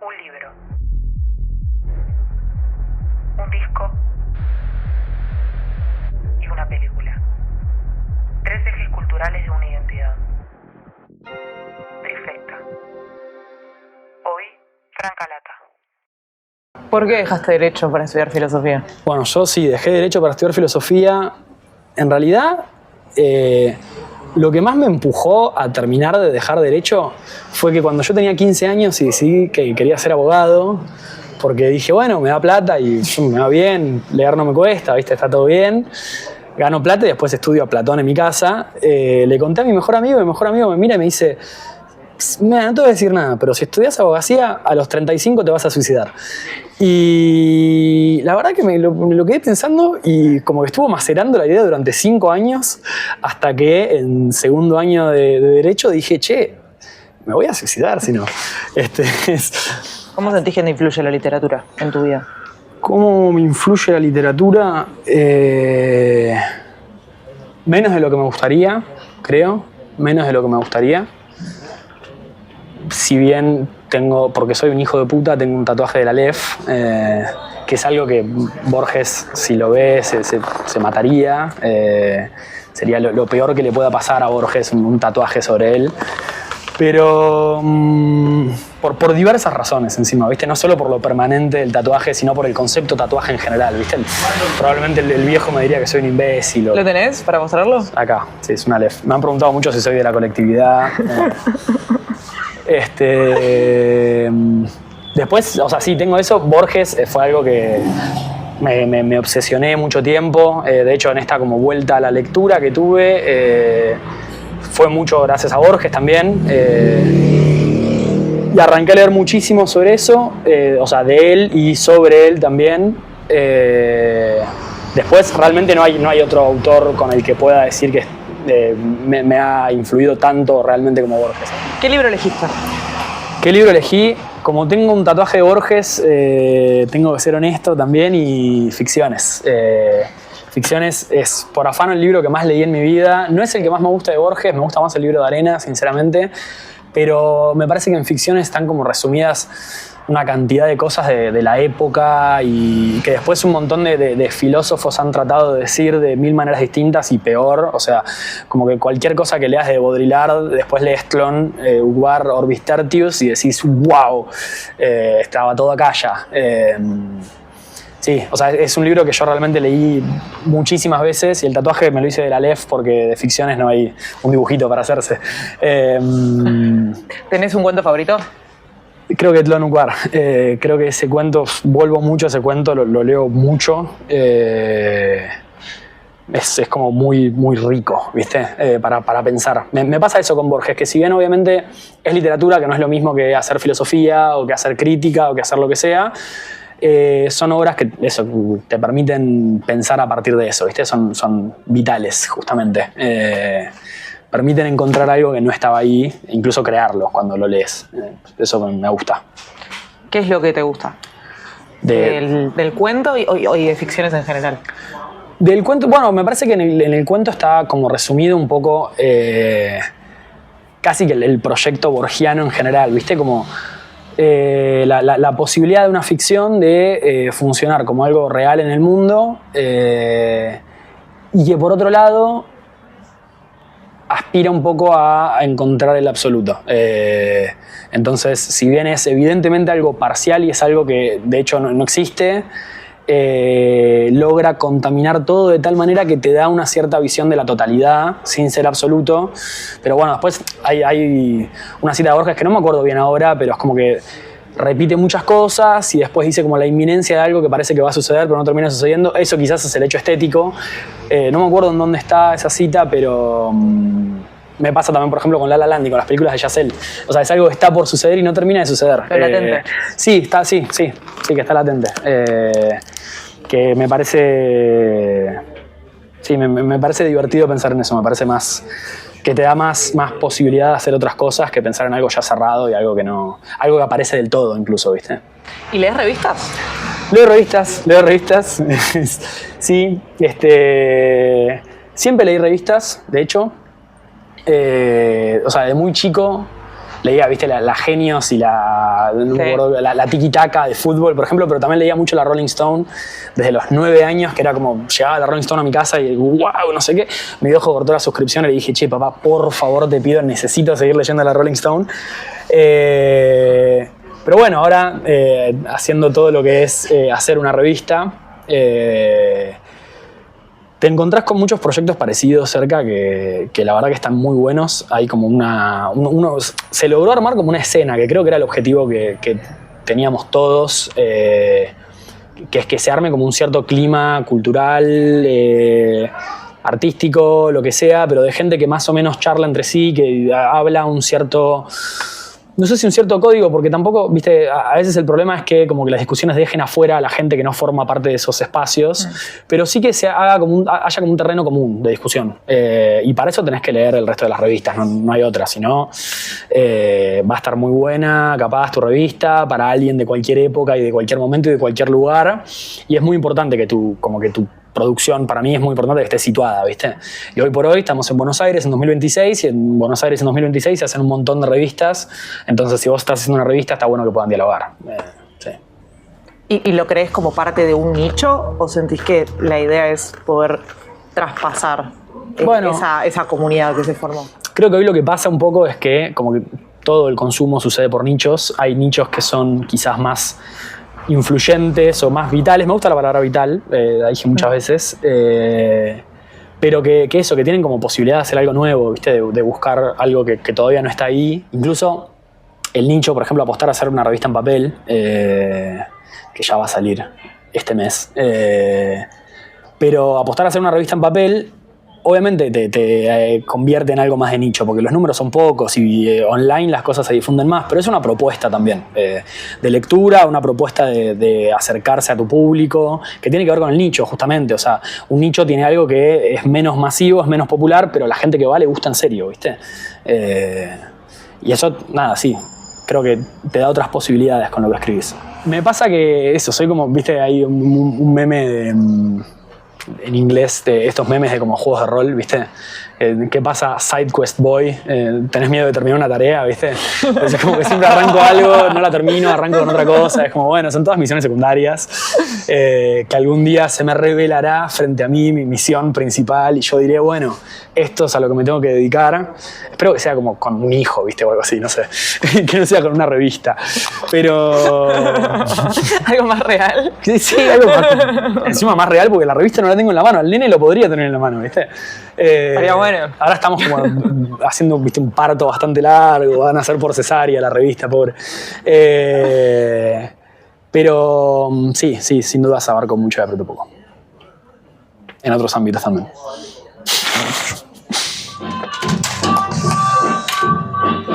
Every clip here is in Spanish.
Un libro. Un disco. Y una película. 3 ejes culturales de una identidad. Trifecta. Hoy, Franca Lata. ¿Por qué dejaste Derecho para estudiar Filosofía? Bueno, yo sí dejé Derecho para estudiar Filosofía. En realidad, lo que más me empujó a terminar de dejar Derecho fue que cuando yo tenía 15 años y decidí que quería ser abogado, porque dije, bueno, me da plata y me va bien, leer no me cuesta, ¿viste? Está todo bien. Gano plata y después estudio a Platón en mi casa. Le conté a mi mejor amigo me mira y me dice, mira, no te voy a decir nada, pero si estudias abogacía, a los 35 te vas a suicidar. Y la verdad que me lo quedé pensando y como que estuvo macerando la idea durante 5 años, hasta que en segundo año de Derecho dije, che, me voy a suicidar si no. ¿Cómo sentís que te influye la literatura en tu vida? ¿Cómo me influye la literatura? Menos de lo que me gustaría, creo. Menos de lo que me gustaría. Si bien tengo, porque soy un hijo de puta, tengo un tatuaje de la Aleph, que es algo que Borges, si lo ve, se mataría. Sería lo peor que le pueda pasar a Borges, un tatuaje sobre él. Pero por diversas razones encima, ¿viste? No solo por lo permanente del tatuaje, sino por el concepto tatuaje en general, ¿viste? Probablemente el viejo me diría que soy un imbécil. ¿Lo tenés para mostrarlo? Acá, sí, es una Aleph. Me han preguntado mucho si soy de la colectividad. Después, o sea, sí, tengo eso. Borges fue algo que me obsesioné mucho tiempo. De hecho, en esta como vuelta a la lectura que tuve, fue mucho gracias a Borges también. Y arranqué a leer muchísimo sobre eso, o sea, de él y sobre él también. Después, realmente no hay otro autor con el que pueda decir que me ha influido tanto realmente como Borges. ¿Qué libro elegiste? ¿Qué libro elegí? Como tengo un tatuaje de Borges, tengo que ser honesto también, y Ficciones. Ficciones es por afán el libro que más leí en mi vida. No es el que más me gusta de Borges, me gusta más el libro de Arena, sinceramente. Pero me parece que en Ficciones están como resumidas una cantidad de cosas de la época, y que después un montón de filósofos han tratado de decir de 1000 maneras distintas y peor. O sea, como que cualquier cosa que leas de Baudrillard, después lees Clon, Uguar, Orbis Tertius y decís, wow, estaba todo acá ya. Sí, o sea, es un libro que yo realmente leí muchísimas veces, y el tatuaje me lo hice de la Aleph porque de Ficciones no hay un dibujito para hacerse. ¿Tenés un cuento favorito? Creo que Tlön Uqbar. Creo que ese cuento, vuelvo mucho a ese cuento, lo leo mucho. Es como muy, muy rico, ¿viste? Para pensar. Me pasa eso con Borges, que si bien obviamente es literatura, que no es lo mismo que hacer filosofía o que hacer crítica o que hacer lo que sea, son obras que eso, te permiten pensar a partir de eso, ¿viste? Son vitales, justamente. Permiten encontrar algo que no estaba ahí, e incluso crearlo cuando lo lees. Eso me gusta. ¿Qué es lo que te gusta? ¿Del cuento y de Ficciones en general? Del cuento, bueno, me parece que en el cuento está como resumido un poco casi que el proyecto borgiano en general, ¿viste? Como la posibilidad de una ficción de funcionar como algo real en el mundo, y que por otro lado aspira un poco a encontrar el absoluto. Entonces, si bien es evidentemente algo parcial y es algo que de hecho no existe, logra contaminar todo de tal manera que te da una cierta visión de la totalidad sin ser absoluto. Pero bueno, después hay una cita de Borges que no me acuerdo bien ahora, pero es como que repite muchas cosas y después dice como la inminencia de algo que parece que va a suceder pero no termina sucediendo. Eso quizás es el hecho estético. No me acuerdo en dónde está esa cita, pero me pasa también, por ejemplo, con La La Land y con las películas de Chazelle. O sea, es algo que está por suceder y no termina de suceder. Pero latente. Sí, que está latente. Que me parece... Sí, me parece divertido pensar en eso. Me parece más... que te da más posibilidad de hacer otras cosas que pensar en algo ya cerrado y algo que no... algo que aparece del todo incluso, ¿viste? ¿Y lees revistas? Leo revistas. Sí, siempre leí revistas, de hecho. O sea, de muy chico leía, viste, la Genios y la tiki-taka de fútbol, por ejemplo, pero también leía mucho la Rolling Stone desde los 9 años, que era como, llegaba la Rolling Stone a mi casa y wow, no sé qué, mi viejo cortó la suscripción y le dije, che, papá, por favor te pido, necesito seguir leyendo la Rolling Stone. Pero bueno, ahora haciendo todo lo que es hacer una revista, te encontrás con muchos proyectos parecidos cerca que la verdad que están muy buenos. Hay como se logró armar como una escena, que creo que era el objetivo que teníamos todos, que es que se arme como un cierto clima cultural, artístico, lo que sea, pero de gente que más o menos charla entre sí, que habla un cierto... No sé si un cierto código, porque tampoco, viste, a veces el problema es que como que las discusiones dejen afuera a la gente que no forma parte de esos espacios, pero sí que haya como un terreno común de discusión. Y para eso tenés que leer el resto de las revistas, no hay otra, si no va a estar muy buena, capaz tu revista, para alguien de cualquier época y de cualquier momento y de cualquier lugar, y es muy importante que tu producción, para mí es muy importante que esté situada, ¿viste? Y hoy por hoy estamos en Buenos Aires en 2026 y en Buenos Aires en 2026 se hacen un montón de revistas, entonces si vos estás haciendo una revista está bueno que puedan dialogar. Sí. ¿Y lo crees como parte de un nicho o sentís que la idea es poder traspasar esa comunidad que se formó? Creo que hoy lo que pasa un poco es que como que todo el consumo sucede por nichos, hay nichos que son quizás más influyentes o más vitales, me gusta la palabra vital, la dije muchas veces, pero que tienen como posibilidad de hacer algo nuevo, ¿viste? De buscar algo que todavía no está ahí. Incluso el nicho, por ejemplo, apostar a hacer una revista en papel, que ya va a salir este mes, pero apostar a hacer una revista en papel obviamente te convierte en algo más de nicho, porque los números son pocos y online las cosas se difunden más, pero es una propuesta también de lectura, una propuesta de acercarse a tu público, que tiene que ver con el nicho justamente. O sea, un nicho tiene algo que es menos masivo, es menos popular, pero a la gente que va le gusta en serio, ¿viste? Y eso, nada, sí, creo que te da otras posibilidades con lo que escribís. Me pasa que eso, soy como, viste, hay un meme en inglés, de estos memes de como juegos de rol, ¿viste? ¿Qué pasa? Side quest boy, tenés miedo de terminar una tarea, ¿viste? Entonces como que siempre arranco algo, no la termino, arranco con otra cosa, es como, bueno, son todas misiones secundarias, que algún día se me revelará frente a mí mi misión principal y yo diré, bueno, esto es a lo que me tengo que dedicar. Espero que sea como con un hijo, ¿viste? O algo así, no sé, que no sea con una revista, pero... ¿Algo más real? Sí, algo más, encima más real, porque la revista no la tengo en la mano, el nene lo podría tener en la mano, ¿viste? Estaría bueno. Ahora estamos como haciendo, ¿viste? Un parto bastante largo, van a hacer por cesárea la revista, pobre. Pero sí, sin duda se abarcó mucho y apretó poco. En otros ámbitos también.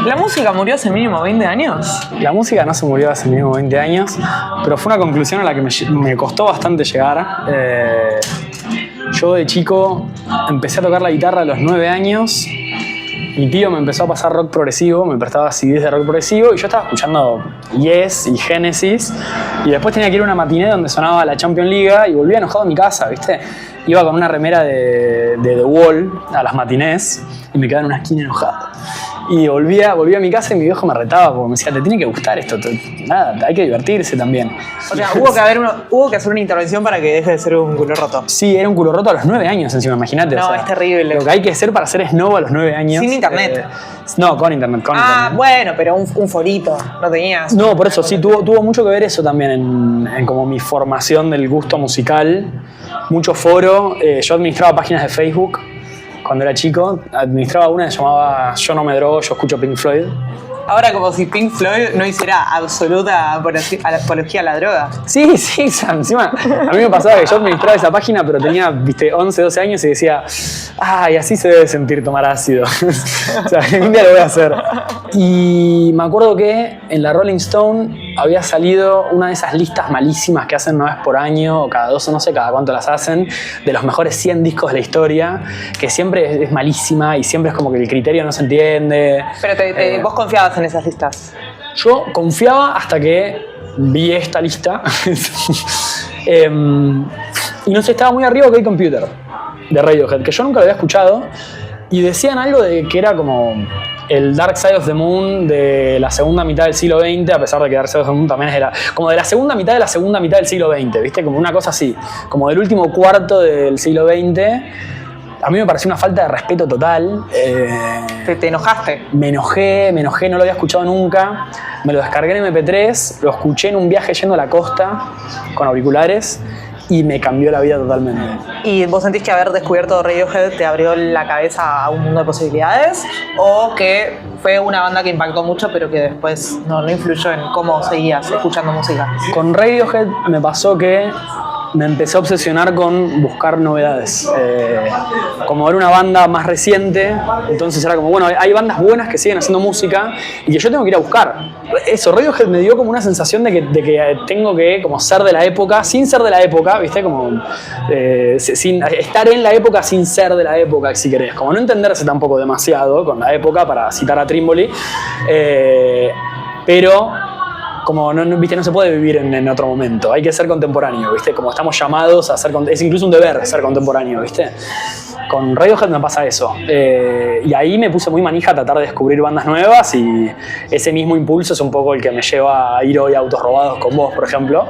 ¿La música murió hace mínimo 20 años? La música no se murió hace mínimo 20 años, pero fue una conclusión a la que me costó bastante llegar. Yo de chico empecé a tocar la guitarra a los 9 años. Mi tío me empezó a pasar rock progresivo, me prestaba CDs de rock progresivo y yo estaba escuchando Yes y Genesis. Y después tenía que ir a una matiné donde sonaba la Champions League y volvía enojado a mi casa, ¿viste? Iba con una remera de The Wall a las matinés y me quedaba en una esquina enojado. Y volví a mi casa y mi viejo me retaba porque me decía, te tiene que gustar esto, nada, hay que divertirse también. O sea, hubo que hacer una intervención para que deje de ser un culo roto. Sí, era un culo roto a los 9 años encima, imagínate. No, o sea, es terrible. Lo que hay que hacer para ser snob a los 9 años. Sin internet. No, con internet. Bueno, pero un forito, no tenías. No, por eso, sí, tuvo mucho que ver eso también en como mi formación del gusto musical. Mucho foro, yo administraba páginas de Facebook. Cuando era chico, administraba una que se llamaba Yo no me drogo, yo escucho Pink Floyd. Ahora como si Pink Floyd no hiciera absoluta apología a la droga. Sí, encima a mí me pasaba que yo administraba esa página, pero tenía, viste, 11, 12 años y decía, ay, así se debe sentir tomar ácido. O sea, un día lo voy a hacer. Y me acuerdo que en la Rolling Stone había salido una de esas listas malísimas que hacen una vez por año, o cada 2, no sé cada cuánto las hacen, de los mejores 100 discos de la historia, que siempre es malísima y siempre es como que el criterio no se entiende. Pero vos confiabas en esas listas. Yo confiaba hasta que vi esta lista y no sé, estaba muy arriba OK Computer de Radiohead, que yo nunca lo había escuchado Y decían algo de que era como el Dark Side of the Moon de la segunda mitad del siglo XX, a pesar de que Dark Side of the Moon también era como de la segunda mitad del siglo XX, ¿viste? Como una cosa así, como del último cuarto del siglo XX. A mí me pareció una falta de respeto total. ¿Te enojaste? Me enojé, no lo había escuchado nunca. Me lo descargué en MP3, lo escuché en un viaje yendo a la costa con auriculares y me cambió la vida totalmente. ¿Y vos sentís que haber descubierto Radiohead te abrió la cabeza a un mundo de posibilidades? ¿O que fue una banda que impactó mucho pero que después no influyó en cómo seguías escuchando música? Con Radiohead me pasó que me empecé a obsesionar con buscar novedades. Como era una banda más reciente, entonces era como, bueno, hay bandas buenas que siguen haciendo música y que yo tengo que ir a buscar. Eso, Radiohead me dio como una sensación de que tengo que como ser de la época, sin ser de la época, ¿viste? Como sin estar en la época sin ser de la época, si querés. Como no entenderse tampoco demasiado con la época, para citar a Trimboli. Pero como ¿viste? No se puede vivir en otro momento, hay que ser contemporáneo, ¿viste? Como estamos llamados a ser, es incluso un deber ser contemporáneo, ¿viste? Con Radiohead me pasa eso, y ahí me puse muy manija a tratar de descubrir bandas nuevas, y ese mismo impulso es un poco el que me lleva a ir hoy a Autos Robados con vos, por ejemplo.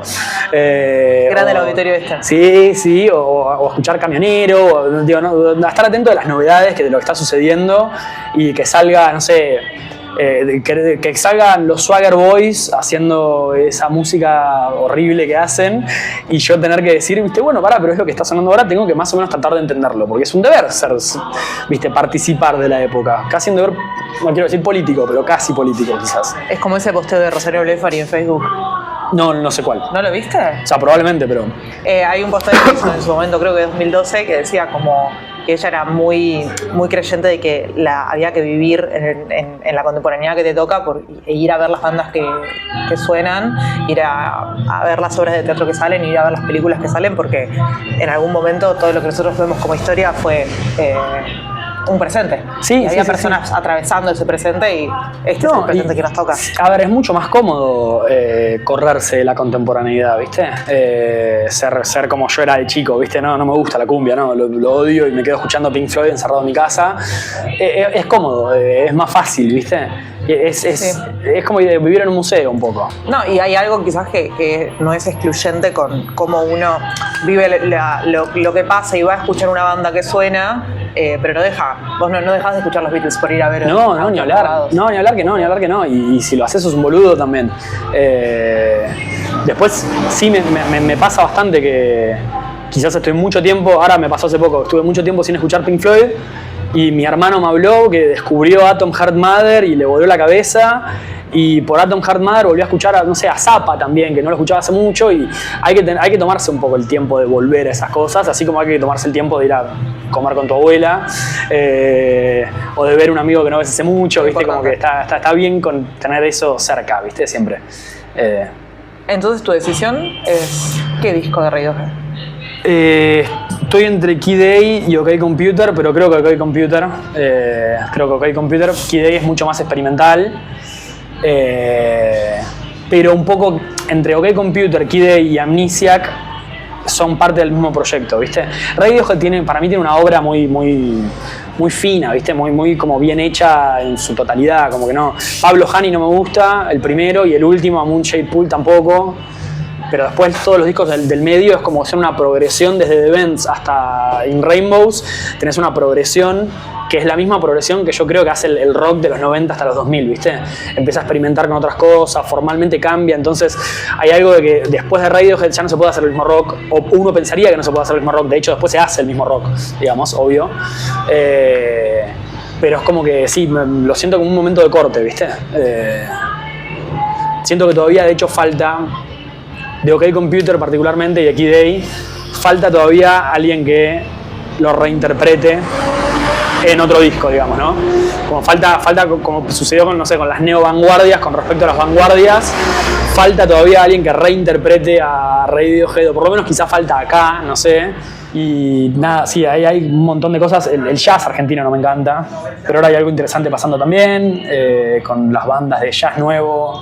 Grande el auditorio este. Sí, o escuchar Camionero, digo, ¿no? A estar atento de las novedades, de lo que está sucediendo, y que salga, no sé, que salgan los Swagger Boys haciendo esa música horrible que hacen y yo tener que decir, viste, bueno, pero es lo que está sonando ahora, tengo que más o menos tratar de entenderlo, porque es un deber ser, viste, participar de la época, casi un deber, no quiero decir político, pero casi político quizás. Es como ese posteo de Rosario Blefari en Facebook. No sé cuál. ¿No lo viste? O sea, probablemente, pero... hay un posteo que hizo en su momento, creo que 2012, que decía como que ella era muy creyente de que había que vivir en la contemporaneidad que te toca e ir a ver las bandas que suenan, ir a ver las obras de teatro que salen, ir a ver las películas que salen, porque en algún momento todo lo que nosotros vemos como historia fue un presente. Sí, y había personas atravesando ese presente y este es el presente que nos toca. A ver, es mucho más cómodo correrse de la contemporaneidad, ¿viste? Ser como yo era de chico, ¿viste? No me gusta la cumbia, ¿no? Lo odio y me quedo escuchando Pink Floyd encerrado en mi casa. Es cómodo, es más fácil, ¿viste? Es como vivir en un museo un poco. No, y hay algo quizás que no es excluyente con cómo uno vive lo que pasa y va a escuchar una banda que suena, pero vos no dejás de escuchar los Beatles por ir a ver. No, ni hablar. No, ni hablar que no. Y si lo haces sos un boludo también. Después sí me pasa bastante que quizás estoy mucho tiempo, ahora me pasó hace poco, estuve mucho tiempo sin escuchar Pink Floyd. Y mi hermano me habló que descubrió Atom Heart Mother y le volvió la cabeza. Y por Atom Heart Mother volvió a escuchar a Zappa también, que no lo escuchaba hace mucho. Y hay que tomarse un poco el tiempo de volver a esas cosas, así como hay que tomarse el tiempo de ir a comer con tu abuela, o de ver un amigo que no ves hace mucho, ¿viste? Como que está bien con tener eso cerca, ¿viste? Siempre. Entonces tu decisión es ¿qué disco de Radiohead? Estoy entre Key Day y OK Computer, pero creo que OK Computer. Key Day es mucho más experimental. Pero un poco entre OK Computer, Key Day y Amnesiac son parte del mismo proyecto, ¿viste? Radiohead para mí tiene una obra muy fina, ¿viste? Muy como bien hecha en su totalidad, como que no. Pablo Honey no me gusta, el primero, y el último, A Moonshade Pool, tampoco. Pero después todos los discos del medio es como hacer una progresión desde The Bends hasta In Rainbows. Tenés una progresión que es la misma progresión que yo creo que hace el rock de los 90 hasta los 2000, ¿viste? Empieza a experimentar con otras cosas, formalmente cambia, entonces hay algo de que después de Radiohead ya no se puede hacer el mismo rock, o uno pensaría que no se puede hacer el mismo rock, de hecho después se hace el mismo rock, digamos, obvio. Pero es como que sí, lo siento como un momento de corte, ¿viste? Siento que todavía de hecho falta, de OK Computer particularmente y de Key Day, falta todavía alguien que lo reinterprete en otro disco, digamos, ¿no? Como falta como sucedió con, no sé, con las neo-vanguardias, con respecto a las vanguardias, falta todavía alguien que reinterprete a Radiohead, o por lo menos quizá falta acá, no sé. Y nada, sí, hay un montón de cosas. El jazz argentino no me encanta, pero ahora hay algo interesante pasando también, con las bandas de jazz nuevo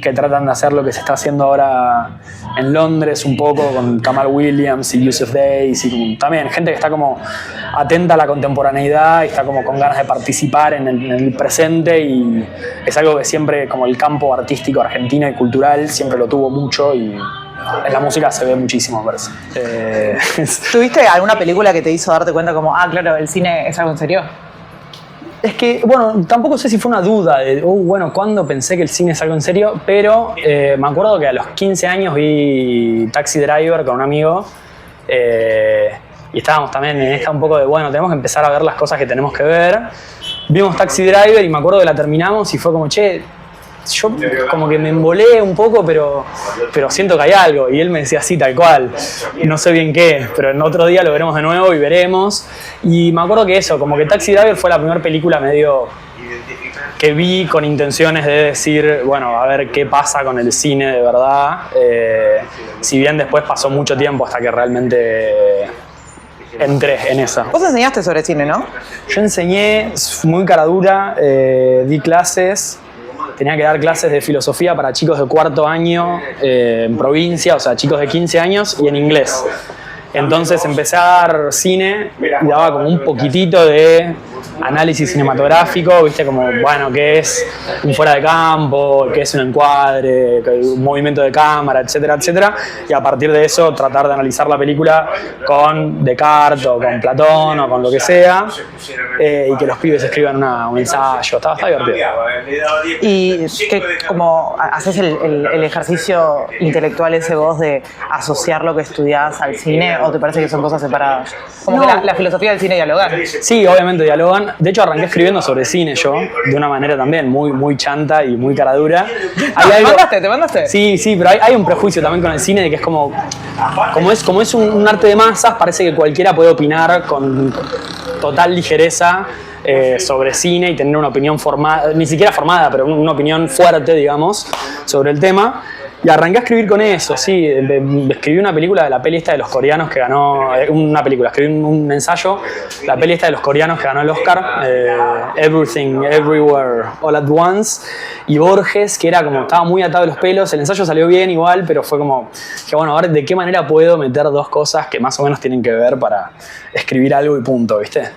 que tratan de hacer lo que se está haciendo ahora en Londres un poco, con Kamal Williams y Yusuf Days, y también gente que está como atenta a la contemporaneidad y está como con ganas de participar en el presente, y es algo que siempre, como el campo artístico argentino y cultural, siempre lo tuvo mucho, y en la música se ve muchísimo, me parece. ¿Tuviste alguna película que te hizo darte cuenta como, claro, el cine es algo en serio? Es que, bueno, tampoco sé si fue una duda de, bueno, ¿cuándo pensé que el cine es algo en serio? Pero me acuerdo que a los 15 años vi Taxi Driver con un amigo, y estábamos también en esta un poco de, bueno, tenemos que empezar a ver las cosas que tenemos que ver. Vimos Taxi Driver y me acuerdo que la terminamos y fue como, che, yo como que me embolé un poco, pero siento que hay algo. Y él me decía, sí, tal cual, no sé bien qué, pero en otro día lo veremos de nuevo y veremos. Y me acuerdo que eso, como que Taxi Driver fue la primera película medio que vi con intenciones de decir, bueno, a ver qué pasa con el cine de verdad. Si bien después pasó mucho tiempo hasta que realmente entré en esa. Vos enseñaste sobre cine, ¿no? Yo enseñé muy cara dura, di clases. Tenía que dar clases de filosofía para chicos de cuarto año en provincia, o sea, chicos de 15 años, y en inglés. Entonces empecé a dar cine y daba como un poquitito de análisis cinematográfico, viste, como, bueno, qué es un fuera de campo, qué es un encuadre, un movimiento de cámara, etcétera, etcétera. Y a partir de eso tratar de analizar la película con Descartes o con Platón o con lo que sea, y que los pibes escriban un ensayo. Está divertido. Y que como haces el ejercicio intelectual ese vos de asociar lo que estudiás al cine, ¿o te parece que son cosas separadas? Como que la filosofía del cine dialogan. Sí, obviamente dialogan. De hecho, arranqué escribiendo sobre cine yo, de una manera también muy chanta y muy cara dura. ¿Te mandaste? Sí, pero hay un prejuicio también con el cine de que es como es un arte de masas, parece que cualquiera puede opinar con total ligereza sobre cine y tener una opinión formada, ni siquiera formada, pero una opinión fuerte, digamos, sobre el tema. Y arranqué a escribir con eso, sí. Escribí una película de la peli esta de los coreanos que ganó... escribí un ensayo, la peli esta de los coreanos que ganó el Oscar, Everything, Everywhere, All at Once, y Borges, que era como, estaba muy atado de los pelos. El ensayo salió bien igual, pero fue como, que bueno, a ver de qué manera puedo meter dos cosas que más o menos tienen que ver para escribir algo y punto, ¿viste?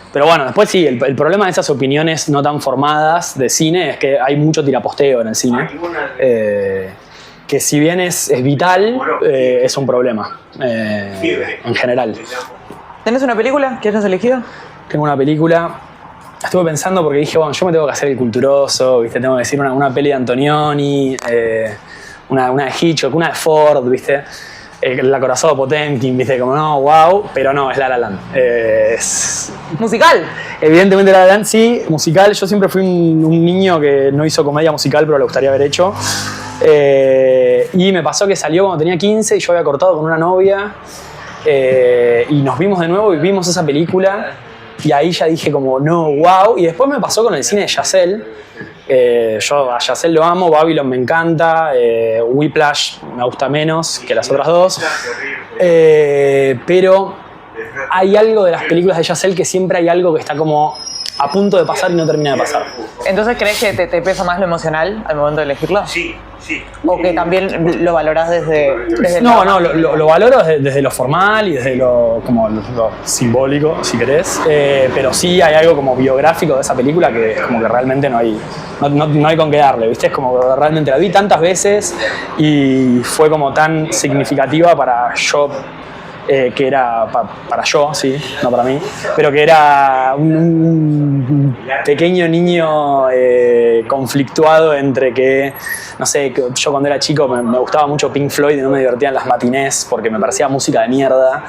Pero bueno, después sí, el problema de esas opiniones no tan formadas de cine es que hay mucho tiraposteo en el cine, que si bien es vital, es un problema en general. ¿Tenés una película que hayas elegido? Tengo una película, estuve pensando porque dije, bueno, yo me tengo que hacer el culturoso, ¿viste? Tengo que decir una peli de Antonioni, una de Hitchcock, una de Ford, ¿viste? El acorazado Potemkin, viste, como no, wow, pero no, es La La Land. Es ¿Musical? Evidentemente La La Land, sí, musical. Yo siempre fui un niño que no hizo comedia musical, pero le gustaría haber hecho. Y me pasó que salió cuando tenía 15 y yo había cortado con una novia, y nos vimos de nuevo y vimos esa película, y ahí ya dije como, no, wow. Y después me pasó con el cine de Chazelle. Yo a Chazelle lo amo, Babylon me encanta, Whiplash me gusta menos que las otras dos, pero hay algo de las películas de Chazelle que siempre hay algo que está como a punto de pasar y no termina de pasar. Entonces, ¿crees que te pesa más lo emocional al momento de elegirlo? Sí. ¿O que también lo valorás desde No, lo valoro desde lo formal y desde lo simbólico, si querés, pero sí hay algo como biográfico de esa película que es como que realmente no hay con qué darle, ¿viste? Es como que realmente la vi tantas veces y fue como tan significativa para yo, que era para yo, sí, no para mí, pero que era un pequeño niño conflictuado entre que, no sé, que yo cuando era chico me gustaba mucho Pink Floyd y no me divertía en las matinés porque me parecía música de mierda.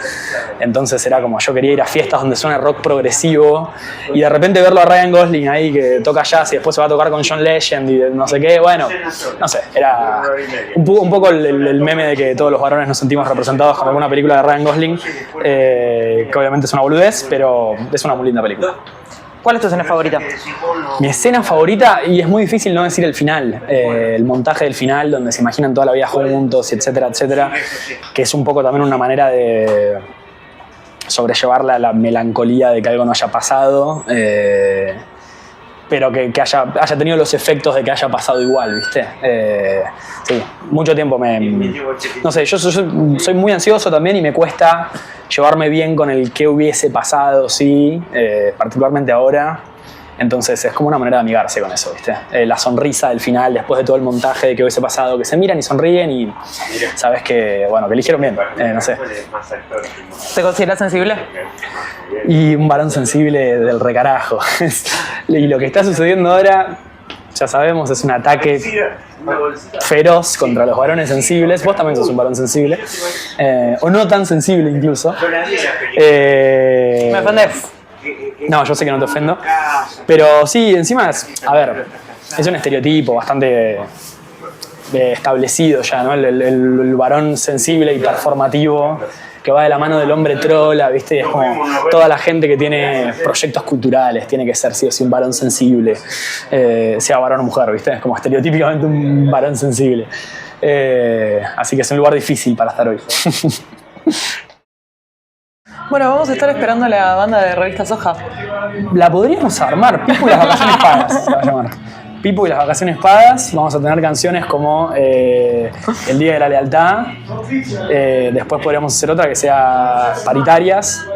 Entonces era como, yo quería ir a fiestas donde suena rock progresivo y de repente verlo a Ryan Gosling ahí que toca jazz y después se va a tocar con John Legend y no sé qué, bueno, no sé, era un poco el meme de que todos los varones nos sentimos representados con alguna película de Ryan Gosling, que obviamente es una boludez, pero es una muy linda película. ¿Cuál es tu escena favorita? Mi escena favorita, y es muy difícil no decir el final, el montaje del final, donde se imaginan toda la vida juntos, etcétera, etcétera, que es un poco también una manera de sobrellevar la melancolía de que algo no haya pasado, pero que haya tenido los efectos de que haya pasado igual, ¿viste? Sí, mucho tiempo no sé, yo soy muy ansioso también y me cuesta llevarme bien con el qué hubiese pasado, sí, particularmente ahora. Entonces es como una manera de amigarse con eso, ¿viste? La sonrisa del final, después de todo el montaje de qué hubiese pasado, que se miran y sonríen y sabes que, bueno, que eligieron bien, no sé. ¿Te consideras sensible? Y un varón sensible del recarajo. Y lo que está sucediendo ahora, ya sabemos, es un ataque feroz contra los varones sensibles. Vos también sos un varón sensible, o no tan sensible incluso. ¿Me ofendés? No, yo sé que no te ofendo. Pero sí, encima a ver, es un estereotipo bastante establecido ya, ¿no? El varón sensible y performativo que va de la mano del hombre trola, ¿viste? Y es como toda la gente que tiene proyectos culturales tiene que ser sí o sí un varón sensible, sea varón o mujer, ¿viste? Es como estereotípicamente un varón sensible. Así que es un lugar difícil para estar hoy. Bueno, vamos a estar esperando a la banda de Revista Soja. La podríamos armar, Pipo y las vacaciones pagas se va a llamar. Pipo y las vacaciones pagas. Vamos a tener canciones como El Día de la Lealtad. Después podríamos hacer otra que sea paritarias.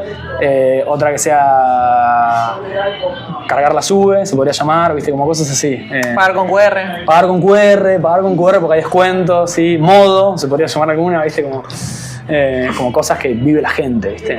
Otra que sea Cargar la Sube, se podría llamar, ¿viste? Como cosas así. Pagar con QR. Pagar con QR porque hay descuentos, ¿sí? Modo, se podría llamar alguna, ¿viste? Como cosas que vive la gente, ¿viste?